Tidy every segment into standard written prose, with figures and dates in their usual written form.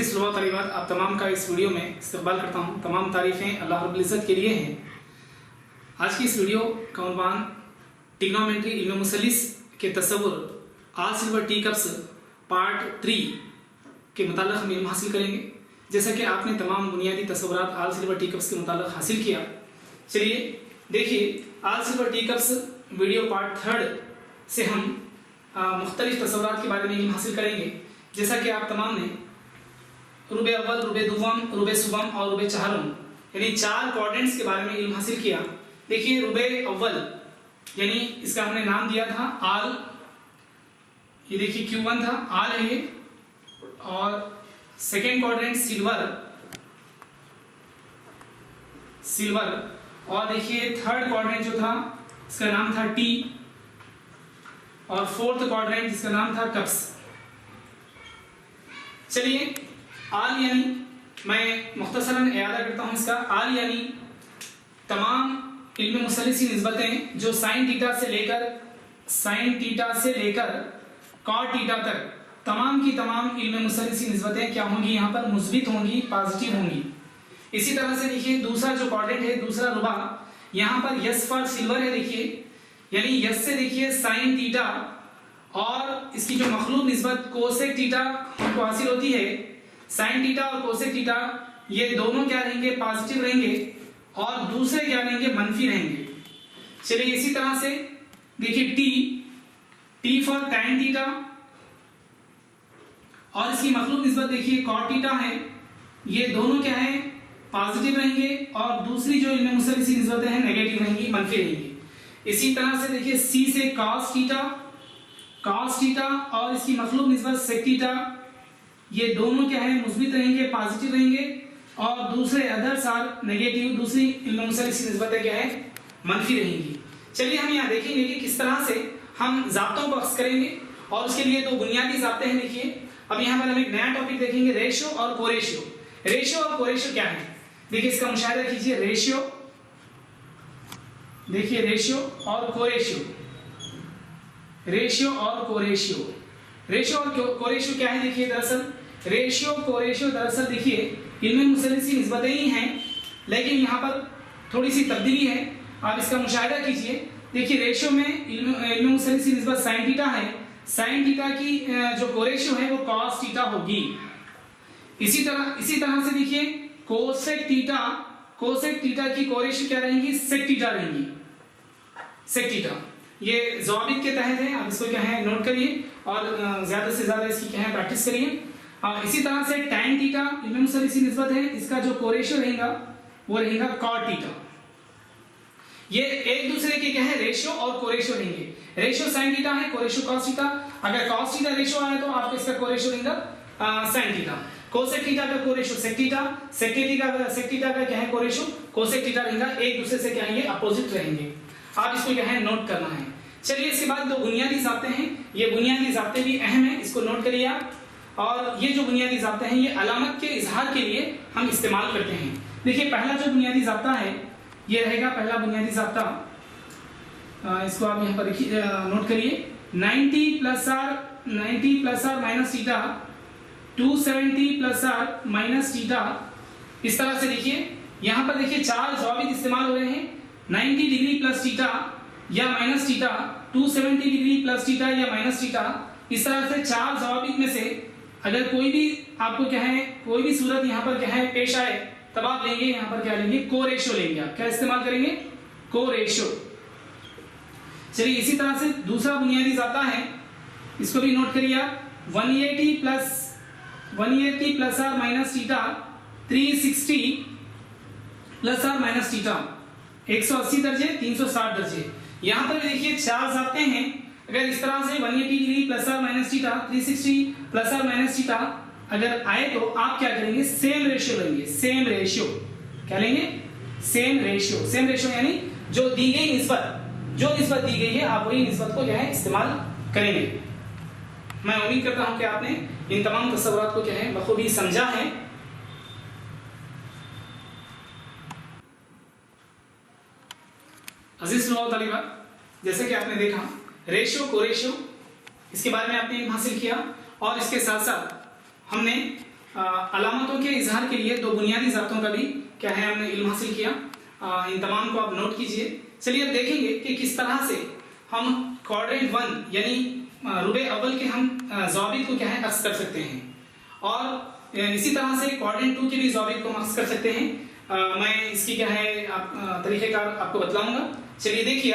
अज़ीज़ तलबा तालिबात, आप तमाम का इस वीडियो में इस्तकबाल करता हूँ। तमाम तारीफ़ें अल्लाह रब्बुल इज़्ज़त के लिए हैं। आज की इस वीडियो का उन्वान ट्रिग्नोमेट्री इल्म मुसल्लिस के तसव्वुर all silver tea cups part 3 के मुताल्लिक़ हम इल्म हासिल करेंगे। जैसा कि आपने तमाम बुनियादी तसव्वुरात ऑल सिल्वर टी कप्स के मुताल्लिक़ हासिल किया। चलिए देखिए, all silver tea cups video part 3 से हम मुख्तलिफ तसव्वुरात के बारे में इल्म हासिल करेंगे। जैसा कि आप तमाम ने रुबे अव्वल, रुबे दुव्वम, रुबे सुबम और रुबे चहारुम यानी 4 क्वाड्रेंट्स के बारे में इल्म हासिल किया। देखिए, रुबे अव्वल यानी इसका हमने नाम दिया था आल, ये देखिए Q1 था, आल है ये। और सेकेंड क्वाड्रेंट सिल्वर और देखिए थर्ड क्वाड्रेंट जो था इसका नाम था टी और फोर्थ क्वाड्रेंट जिसका नाम था कप्स। चलिए, आल यानी मैं मुख्तसरन इयादा करता हूं इसका। आल यानी तमाम इल्म मुसल्लिस की निस्बतें जो साइन थीटा से लेकर कॉट थीटा तक तमाम की तमाम इल्म मुसल्लिस की निस्बतें क्या होंगी, यहाँ पर मुस्बित होंगी, पॉजिटिव होंगी। इसी तरह से देखिए दूसरा जो क्वाड्रेंट है, दूसरा रुबा, यहाँ पर यस फॉर सिल्वर है। देखिए यानी यस से देखिए साइन थीटा और इसकी जो मखलूक निस्बत कोसेक थीटा हमको हासिल होती है, साइन थीटा और कोसेक थीटा ये दोनों क्या रहेंगे, पॉजिटिव रहेंगे और दूसरे क्या रहेंगे, मनफी रहेंगे। चलिए इसी तरह से देखिए टी फॉर टैन थीटा और इसकी मखलूक निस्बत देखिए कॉट थीटा है, ये दोनों क्या है, पॉजिटिव रहेंगे और दूसरी जो इनमें मुसल्लिस की निस्बतें हैं नेगेटिव रहेंगी, मनफी रहेंगी। इसी तरह से देखिए सी से cos थीटा और इसकी मखलूक निस्बत sec थीटा, ये दोनों क्या है, मुस्बित रहेंगे, पॉजिटिव रहेंगे और दूसरे अदर्स आर नेगेटिव, दूसरी इल्म मुसल्लिस की निस्बतें क्या है, मनफी रहेंगी। चलिए हम यहाँ देखेंगे कि किस तरह से हम ज़ाब्तों को अक्स करेंगे और उसके लिए 2 बुनियादी ज़ाब्ते हैं। देखिए अब यहाँ पर हम एक नया टॉपिक देखेंगे, रेशियो और कोरेशियो। रेशियो और कोरेशियो क्या है, देखिए इसका मुशाहिदा कीजिए। रेशियो देखिए, रेशियो और कोरेशियो, रेशियो और कोरेशियो, रेशियो और कोरेशियो क्या है। देखिए दरअसल रेशियो कोरेशियो दरअसल देखिए इनमें मुसल्लिस की निस्बतें ही हैं, लेकिन यहाँ पर थोड़ी सी तब्दीली है। आप इसका मुशाहिदा कीजिए। देखिए रेशियो में इल्म मुसल्लिस की निस्बत साइन थीटा है, साइन थीटा की जो कोरेशियो है वो कॉस थीटा होगी। इसी तरह से देखिए कोसेक थीटा की कोरेशियो क्या रहेंगी, सेक थीटा रहेंगी, सेक थीटा। ये ज़वाबित के तहत है, आप इसको क्या है नोट करिए और ज्यादा से ज्यादा इसकी क्या है प्रैक्टिस करिए। इसी तरह से टैन थीटा इल्म मुसल्लिस की निस्बत है, इसका जो कोरेशियो रहेगा वो रहेगा कॉट थीटा। ये एक दूसरे के क्या है, रेशियो और कोरेशियो रहेंगे। रेशियो साइन थीटा है, कोरेशियो कॉस थीटा। अगर कॉस थीटा रेशियो आया तो आपको इसका कोरेशियो रहेगा साइन थीटा। कोसेक थीटा का कोरेशियो सेक थीटा, सेक थीटा का क्या है कोरेशियो कोसेक थीटा रहेगा। एक दूसरे से क्या है, ये अपोजिट रहेंगे। आप इसको क्या है नोट करना है। चलिए इसके बाद 2 बुनियादी ज़ाब्ते हैं, ये बुनियादी ज़ाब्ते भी अहम है, इसको नोट करिए आप। और ये जो बुनियादी ज़ाब्ते हैं ये अलामत के इजहार के लिए हम इस्तेमाल करते हैं। देखिए पहला जो बुनियादी ज़ाब्ता है ये रहेगा, पहला बुनियादी ज़ाब्ता, इसको आप यहाँ पर नोट करिए। 90 plus or minus theta, 270 plus or minus theta. इस तरह से देखिए यहाँ पर देखिए 4 ज़वाबित इस्तेमाल हो रहे हैं, 90 डिग्री प्लस थीटा या minus theta, 270 degree plus theta या माइनस थीटा। इस तरह से 4 ज़वाबित में से अगर कोई भी आपको क्या है, कोई भी सूरत यहाँ पर क्या है पेश आए, तब आप लेंगे यहाँ पर क्या लेंगे, कोरेशियो लेंगे। आप क्या इस्तेमाल करेंगे, कोरेशियो। चलिए इसी तरह से दूसरा बुनियादी ज़ाब्ता है, इसको भी नोट करिए आप। 180 plus or minus theta, 360 plus or minus theta, 180 दर्जे, 360 दर्जे। यहाँ पर भी देखिए 4 ज़ाब्ते हैं। अगर इस तरह से 180 degree plus or minus theta, 360 plus or minus theta अगर आए तो आप क्या करेंगे, सेम रेशियो लेंगे। सेम रेशियो क्या लेंगे, सेम रेशियो यानी जो दी गई निस्बत दी गई है आप वही निस्बत को क्या है इस्तेमाल करेंगे। मैं उम्मीद करता हूं कि आपने इन तमाम तस्वुरात को क्या है बखूबी समझा है। अजीज तलबा, जैसे कि आपने देखा रेशियो कोरेशियो इसके बारे में आपने हासिल किया और इसके साथ साथ हमने अलामतों के इजहार के लिए दो बुनियादी ज़ाब्तों का भी क्या है हमने इल्म हासिल किया। इन तमाम को आप नोट कीजिए। चलिए अब देखेंगे कि किस तरह से हम क्वाड्रेंट 1 यानी रुबे अव्वल के हम ज़ाबित को क्या है अक्स कर सकते हैं, और इसी तरह से क्वाड्रेंट 2 के भी ज़ाबित को हम अक्स कर सकते हैं। मैं इसकी क्या है तरीक़ेकार आपको बतलाऊंगा। चलिए देखिए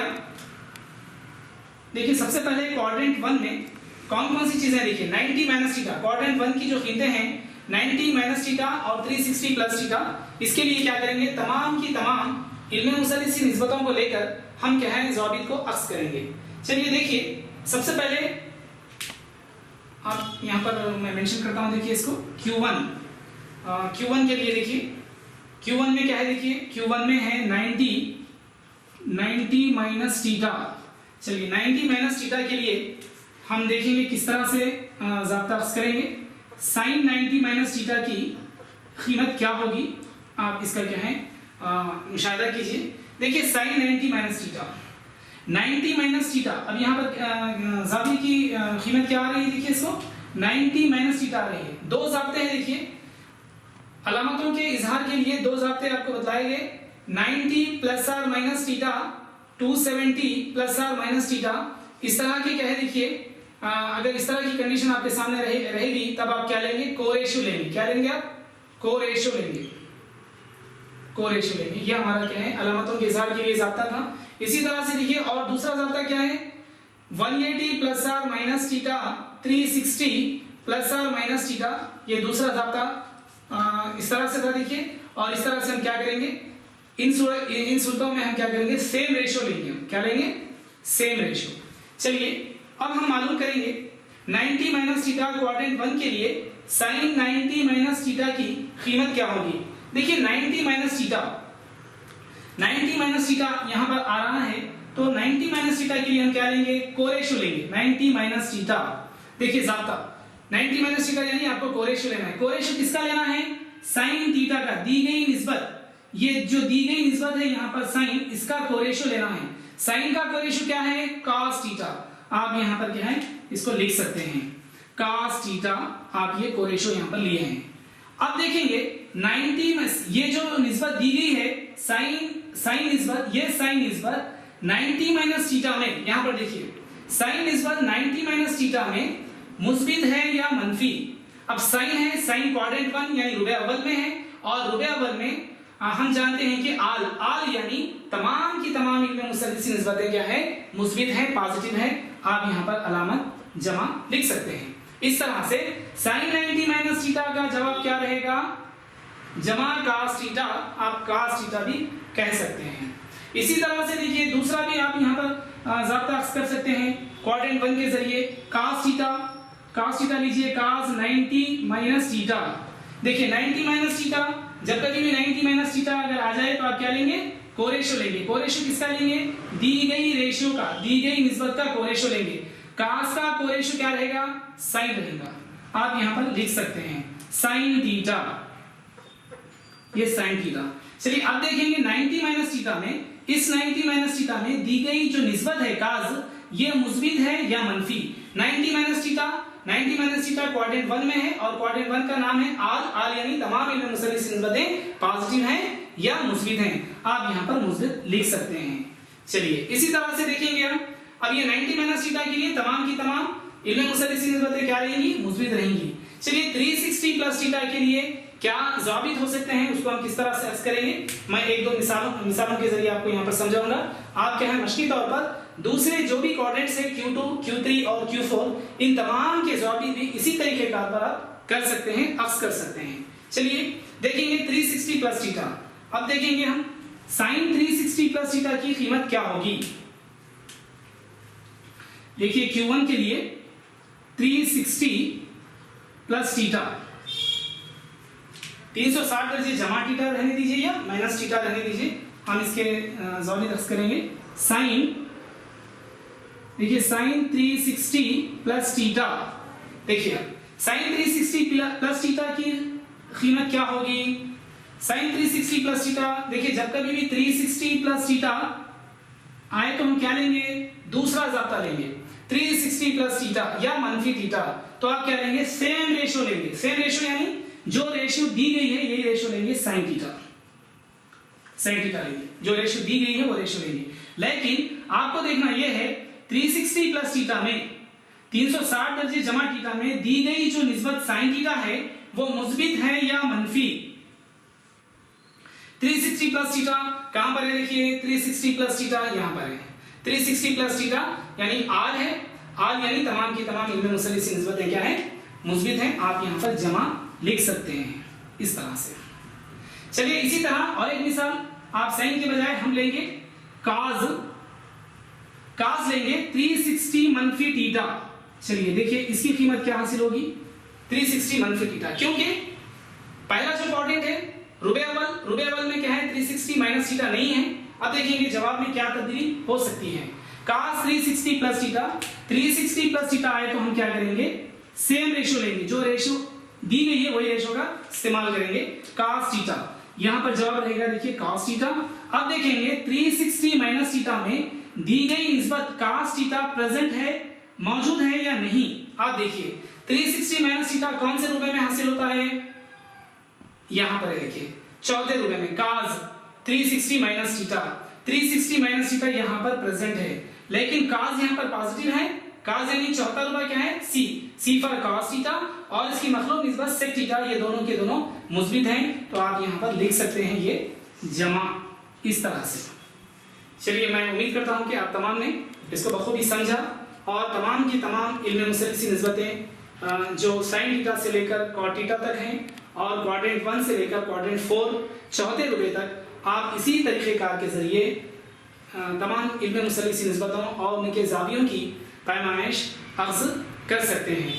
सबसे पहले क्वाड्रेंट 1 में कौन कौन सी चीजें देखिए। 90 माइनस थीटा, क्वाड्रेंट 1 की जो कीमतें हैं 90 माइनस थीटा और 360 प्लस थीटा, इसके लिए क्या करेंगे, तमाम की तमाम इल्म मुसल्लिसी निस्बतों को लेकर हम क्या है ज़ाबित को अक्स करेंगे। चलिए देखिए सबसे पहले आप यहाँ पर मैं मेंशन करता हूँ, देखिए इसको Q1 के लिए देखिए Q1 में क्या है, देखिए Q1 में है 90 माइनस थीटा। चलिए 90 माइनस थीटा के लिए हम देखेंगे किस तरह से ज़ाब्ता अक्स करेंगे। साइन 90 माइनस थीटा की कीमत क्या होगी, आप इसका क्या है मुशाहिदा कीजिए। देखिए sine 90 minus theta, 90 minus theta, अब यहाँ पर ज़ाबित की कीमत क्या आ रही है, देखिए इसको 90 माइनस थीटा आ रही है। दो ज़ाब्ते हैं, देखिए अलामतों के इजहार के लिए दो ज़ाब्ते आपको बताए गए, 90 plus or minus theta, 270 plus or minus theta. इस तरह की क्या है, देखिए अगर इस तरह की कंडीशन आपके सामने रहेगी तब आप क्या लेंगे, कोरेशो लेंगे। क्या लेंगे आप, कोरेशो लेंगे। ये हमारा क्या है अलामतों के इजहार के लिए ज़ाब्ता था। इसी तरह से देखिए और दूसरा ज़ाब्ता क्या है, 180 plus or minus theta, 360 plus or minus theta, ये दूसरा ज़ाब्ता इस तरह से था देखिए। और इस तरह से हम क्या करेंगे, इन सूरतों में हम क्या करेंगे, सेम रेशो लेंगे। हम क्या लेंगे, सेम रेशो। चलिए अब हम मालूम करेंगे 90 माइनस थीटा क्वाड्रेंट 1 के लिए साइन 90 माइनस थीटा की कीमत क्या होगी। देखिए 90 माइनस थीटा यहां पर आ रहा है, तो 90 माइनस थीटा के लिए हम क्या लेंगे, कोरेशो लेंगे। 90 माइनस थीटा, देखिए ज़ाब्ता 90 माइनस थीटा यानी आपको कोरेशो लेना है। कोरेशो किसका लेना है, साइन थीटा का, दी गई निस्बत, ये जो दी गई निस्बत है यहाँ पर साइन, इसका कोरेशो लेना है। साइन का कोरेशो क्या है, कॉस थीटा। आप यहाँ पर क्या है इसको लिख सकते हैं, कॉस थीटा, आप ये कोरेशो यहाँ पर लिए हैं। अब देखेंगे 90 में ये जो निस्बत दी गई है साइन निस्बत, ये साइन निस्बत 90 माइनस थीटा में, यहाँ पर देखिए साइन निस्बत 90 माइनस थीटा में मुस्बित है या मनफी। अब साइन है, साइन क्वाड्रेंट 1 यानी रुबे अव्वल में है, और रुबे अव्वल में हम जानते हैं कि आल यानी तमाम की तमाम इल्म मुसल्लिसी निस्बतें क्या है, मुस्बित है, पॉजिटिव है। आप यहाँ पर अलामत जमा लिख सकते हैं। इस तरह से साइन 90 माइनस थीटा का जवाब क्या रहेगा, जमा कास थीटा, आप कास थीटा भी कह सकते हैं। इसी तरह से देखिए दूसरा भी आप यहाँ पर ज़ाब्ता अक्स कर सकते हैं क्वाड्रेंट 1 के जरिए। कास थीटा लीजिए, कास 90 माइनस थीटा। देखिए 90 माइनस थीटा, जब कभी भी 90 माइनस थीटा अगर आ जाए तो आप क्या लेंगे, कोरेशो लेंगे। कोरेशो किसका लेंगे, दी गई रेशियो का, दी गई निस्बत का कोरेशो लेंगे। कास का कोरेशो क्या रहेगा, साइन रहेगा। आप यहाँ पर लिख सकते हैं साइन थीटा, ये साइन थीटा। चलिए अब देखेंगे 90 माइनस थीटा में, इस 90 माइनस थीटा में दी गई जो निस्बत है काज, ये मुस्बित है या मनफी। 90 माइनस थीटा क्वाड्रेंट 1 में है, और क्वाड्रेंट 1 का नाम है आल यानी तमाम इल्म मुसल्लिसी निस्बतें पॉजिटिव हैं या मुस्बित हैं। आप यहाँ पर मुस्बित लिख सकते हैं। चलिए इसी तरह से देखेंगे हम, अब ये 90 माइनस थीटा के लिए तमाम की तमाम इल्म मुसल्लिसी निस्बतें क्या रहेंगी, मुस्बित रहेंगी। चलिए 360 प्लस थीटा के लिए क्या ज़ाबित हो सकते हैं, उसको हम किस तरह से अक्स करेंगे, मैं एक दो मिसालों के जरिए आपको यहाँ पर समझाऊंगा। आप क्या है मशकी तौर पर दूसरे जो भी कोऑर्डिनेट्स है Q2, Q3 और Q4, इन तमाम के ज़ाबित भी इसी तरीके का आप कर सकते हैं, अक्स कर सकते हैं। चलिए देखेंगे 360 प्लस थीटा। अब देखेंगे हम साइन 360 प्लस थीटा की कीमत क्या होगी। देखिए Q1 के लिए 360 प्लस थीटा, 360 दर्जे जमा थीटा रहने दीजिए या माइनस थीटा रहने दीजिए, हम इसके ज़ाबित अक्स करेंगे। साइन, देखिए साइन 360 प्लस थीटा, देखिए साइन 360 प्लस थीटा की कीमत क्या होगी, साइन 360 प्लस थीटा। देखिए जब कभी भी 360 प्लस थीटा आए तो हम क्या लेंगे, दूसरा ज़ाब्ता लेंगे 360 प्लस थीटा या मनफी थीटा, तो आप क्या लेंगे, सेम रेशो लेंगे। सेम रेशो यानी जो रेशियो दी गई है यही रेशियो लेंगे sin थीटा लेंगे, जो रेशियो दी गई है वो रेशियो लेंगे। लेकिन आपको देखना यह है 360 प्लस थीटा में 360 दर्जे जमा थीटा में दी गई जो निस्बत sin थीटा है वो मुस्बित है या मनफी। 360 प्लस थीटा कहां पर है, देखिए 360 प्लस थीटा यहां पर है। 360 प्लस थीटा यानी r है, r यानी तमाम की तमाम इल्मे मुसल्लिस की निस्बतें क्या है, मुस्बित है। आप यहां पर जमा लिख सकते हैं इस तरह से। चलिए इसी तरह और एक मिसाल, आप sin के बजाय हम लेंगे cos लेंगे 360 मनफी थीटा। चलिए देखिए इसकी कीमत क्या हासिल होगी, 360 मनफी थीटा, क्योंकि पहला जो क्वाड्रेंट है रुबे अव्वल में क्या है 360 माइनस थीटा नहीं है। अब देखेंगे जवाब में क्या तब्दीली हो सकती है। cos 360 plus theta, 360 plus theta आए तो हम क्या करेंगे, सेम रेशियो लेंगे, जो रेशियो दी गई है वही रेशियो का इस्तेमाल करेंगे, cos थीटा। यहां पर जवाब रहेगा देखिए cos थीटा। अब देखेंगे 360 माइनस थीटा में दी गई निस्बत cos थीटा प्रेजेंट है, मौजूद है या नहीं। आप देखिए 360 माइनस थीटा कौन से रुपए में हासिल होता है, यहां पर देखिए चौथे रुपए में cos 360 minus theta, 360 minus theta यहां पर प्रेजेंट है, लेकिन cos यहां पर पॉजिटिव है। cos यानी चौथा रुपया क्या है c फॉर cos थीटा, और इसकी मखलूक निस्बत sec थीटा, ये दोनों के दोनों मुस्बित हैं। तो आप यहां पर लिख सकते हैं ये जमा इस तरह से। चलिए मैं उम्मीद करता हूं कि आप तमाम ने इसको बखूबी समझा और तमाम की तमाम इल्मे मुसल्लिस की निस्बतें जो sin थीटा से लेकर cot थीटा तक हैं और क्वाड्रेंट 1 से लेकर क्वाड्रेंट 4 चौथे रुपए तक आप इसी तरीक़ेकार के जरिए तमाम इल्मे मुसल्लिस की निस्बतों और उनके ज़ावियों की पैमाइश अख्ज़ कर सकते हैं।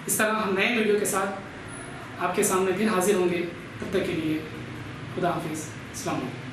इस तरह हम नए वीडियो के साथ आपके सामने फिर हाजिर होंगे। तब तक के लिए खुदा हाफिज़, अस्सलाम वालेकुम।